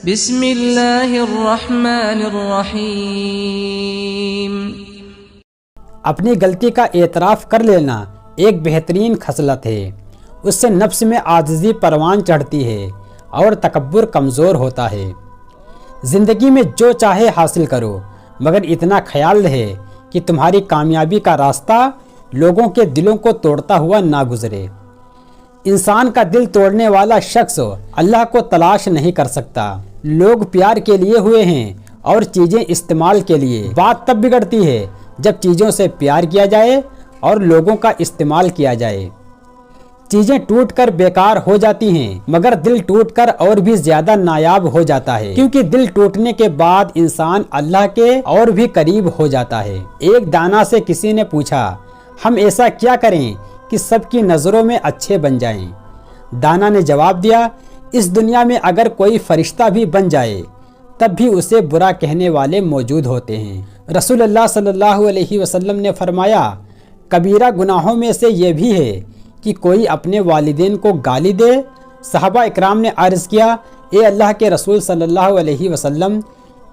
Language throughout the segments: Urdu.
بسم اللہ الرحمن الرحیم۔ اپنی غلطی کا اعتراف کر لینا ایک بہترین خصلت ہے۔ اس سے نفس میں عاجزی پروان چڑھتی ہے اور تکبر کمزور ہوتا ہے۔ زندگی میں جو چاہے حاصل کرو، مگر اتنا خیال رہے کہ تمہاری کامیابی کا راستہ لوگوں کے دلوں کو توڑتا ہوا نہ گزرے۔ انسان کا دل توڑنے والا شخص اللہ کو تلاش نہیں کر سکتا۔ لوگ پیار کے لیے ہوئے ہیں اور چیزیں استعمال کے لیے۔ بات تب بگڑتی ہے جب چیزوں سے پیار کیا جائے اور لوگوں کا استعمال کیا جائے۔ چیزیں ٹوٹ کر بیکار ہو جاتی ہیں، مگر دل ٹوٹ کر اور بھی زیادہ نایاب ہو جاتا ہے، کیونکہ دل ٹوٹنے کے بعد انسان اللہ کے اور بھی قریب ہو جاتا ہے۔ ایک دانا سے کسی نے پوچھا، ہم ایسا کیا کریں کہ سب کی نظروں میں اچھے بن جائیں؟ دانا نے جواب دیا، اس دنیا میں اگر کوئی فرشتہ بھی بن جائے تب بھی اسے برا کہنے والے موجود ہوتے ہیں۔ رسول اللہ صلی اللہ علیہ وسلم نے فرمایا، کبیرہ گناہوں میں سے یہ بھی ہے کہ کوئی اپنے والدین کو گالی دے۔ صحابہ اکرام نے عرض کیا، اے اللہ کے رسول صلی اللہ علیہ وسلم،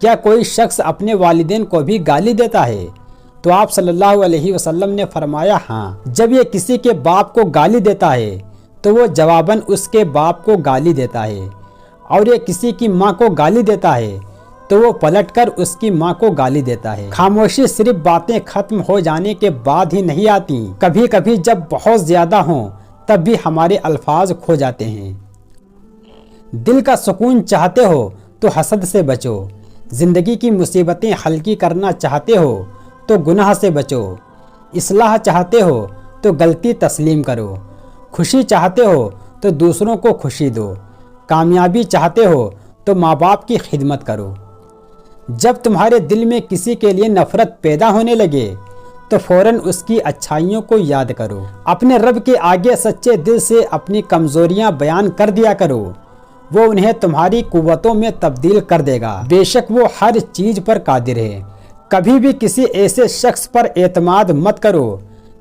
کیا کوئی شخص اپنے والدین کو بھی گالی دیتا ہے؟ تو آپ صلی اللہ علیہ وسلم نے فرمایا، ہاں۔ جب یہ کسی کے باپ کو گالی دیتا ہے تو وہ جواباً اس کے باپ کو گالی دیتا ہے، اور یہ کسی کی ماں کو گالی دیتا ہے تو وہ پلٹ کر اس کی ماں کو گالی دیتا ہے۔ خاموشی صرف باتیں ختم ہو جانے کے بعد ہی نہیں آتی، کبھی کبھی جب بہت زیادہ ہوں تب بھی ہمارے الفاظ کھو جاتے ہیں۔ دل کا سکون چاہتے ہو تو حسد سے بچو۔ زندگی کی مصیبتیں ہلکی کرنا چاہتے ہو تو گناہ سے بچو۔ اصلاح چاہتے ہو تو غلطی تسلیم کرو۔ خوشی چاہتے ہو تو دوسروں کو خوشی دو۔ کامیابی چاہتے ہو تو ماں باپ کی خدمت کرو۔ جب تمہارے دل میں کسی کے لیے نفرت پیدا ہونے لگے تو فوراً اس کی اچھائیوں کو یاد کرو۔ اپنے رب کے آگے سچے دل سے اپنی کمزوریاں بیان کر دیا کرو، وہ انہیں تمہاری قوتوں میں تبدیل کر دے گا۔ بے شک وہ ہر چیز پر قادر ہے۔ کبھی بھی کسی ایسے شخص پر اعتماد مت کرو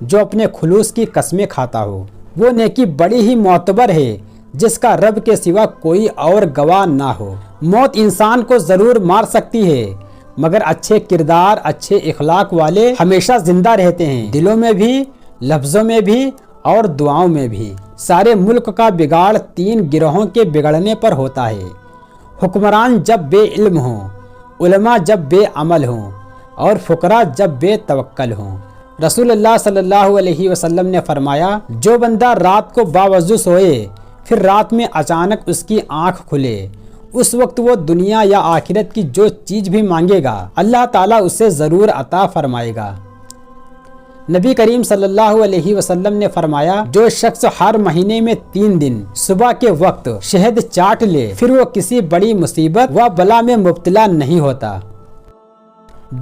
جو اپنے خلوص کی قسمیں کھاتا ہو۔ وہ نیکی بڑی ہی معتبر ہے جس کا رب کے سوا کوئی اور گواہ نہ ہو۔ موت انسان کو ضرور مار سکتی ہے، مگر اچھے کردار، اچھے اخلاق والے ہمیشہ زندہ رہتے ہیں، دلوں میں بھی، لفظوں میں بھی اور دعاؤں میں بھی۔ سارے ملک کا بگاڑ 3 گروہوں کے بگڑنے پر ہوتا ہے: حکمران جب بے علم ہوں، علماء جب بے عمل ہوں، اور فقراء جب بے توکل ہوں۔ رسول اللہ صلی اللہ علیہ وسلم نے فرمایا، جو بندہ رات کو باوضو سوئے پھر رات میں اچانک اس کی آنکھ کھلے، اس وقت وہ دنیا یا آخرت کی جو چیز بھی مانگے گا اللہ تعالیٰ اسے ضرور عطا فرمائے گا۔ نبی کریم صلی اللہ علیہ وسلم نے فرمایا، جو شخص ہر مہینے میں 3 دن صبح کے وقت شہد چاٹ لے پھر وہ کسی بڑی مصیبت و بلا میں مبتلا نہیں ہوتا۔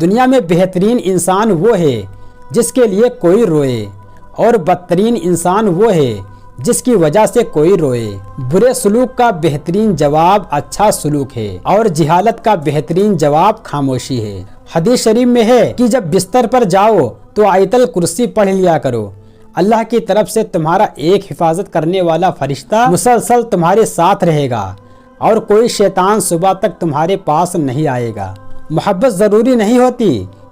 دنیا میں بہترین انسان وہ ہے جس کے لیے کوئی روئے، اور بدترین انسان وہ ہے جس کی وجہ سے کوئی روئے۔ برے سلوک کا بہترین جواب اچھا سلوک ہے، اور جہالت کا بہترین جواب خاموشی ہے۔ حدیث شریف میں ہے کہ جب بستر پر جاؤ تو آیت الکرسی پڑھ لیا کرو، اللہ کی طرف سے تمہارا ایک حفاظت کرنے والا فرشتہ مسلسل تمہارے ساتھ رہے گا، اور کوئی شیطان صبح تک تمہارے پاس نہیں آئے گا۔ محبت ضروری نہیں ہوتی،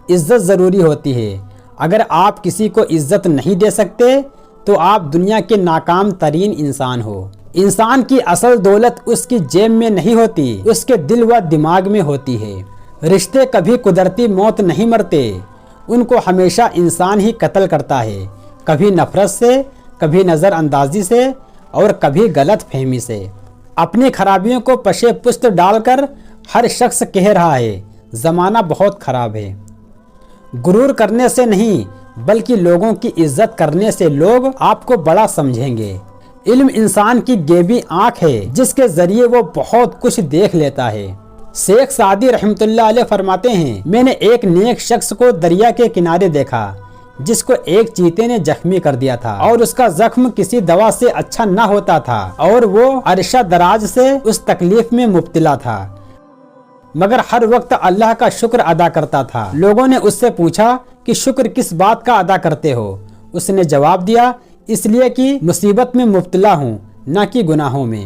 عزت ضروری ہوتی ہے۔ اگر آپ کسی کو عزت نہیں دے سکتے تو آپ دنیا کے ناکام ترین انسان ہو۔ انسان کی اصل دولت اس کی جیب میں نہیں ہوتی، اس کے دل و دماغ میں ہوتی ہے۔ رشتے کبھی قدرتی موت نہیں مرتے، ان کو ہمیشہ انسان ہی قتل کرتا ہے، کبھی نفرت سے، کبھی نظر اندازی سے، اور کبھی غلط فہمی سے۔ اپنی خرابیوں کو پشے پشت ڈال کر ہر شخص کہہ رہا ہے زمانہ بہت خراب ہے۔ غرور کرنے سے نہیں بلکہ لوگوں کی عزت کرنے سے لوگ آپ کو بڑا سمجھیں گے۔ علم انسان کی غیبی آنکھ ہے جس کے ذریعے وہ بہت کچھ دیکھ لیتا ہے۔ شیخ سعدی رحمۃ اللہ علیہ فرماتے ہیں، میں نے ایک نیک شخص کو دریا کے کنارے دیکھا جس کو ایک چیتے نے زخمی کر دیا تھا، اور اس کا زخم کسی دوا سے اچھا نہ ہوتا تھا، اور وہ عرصہ دراز سے اس تکلیف میں مبتلا تھا، مگر ہر وقت اللہ کا شکر ادا کرتا تھا۔ لوگوں نے اس سے پوچھا کہ شکر کس بات کا ادا کرتے ہو؟ اس نے جواب دیا، اس لیے کہ مصیبت میں مبتلا ہوں، نہ کہ گناہوں میں۔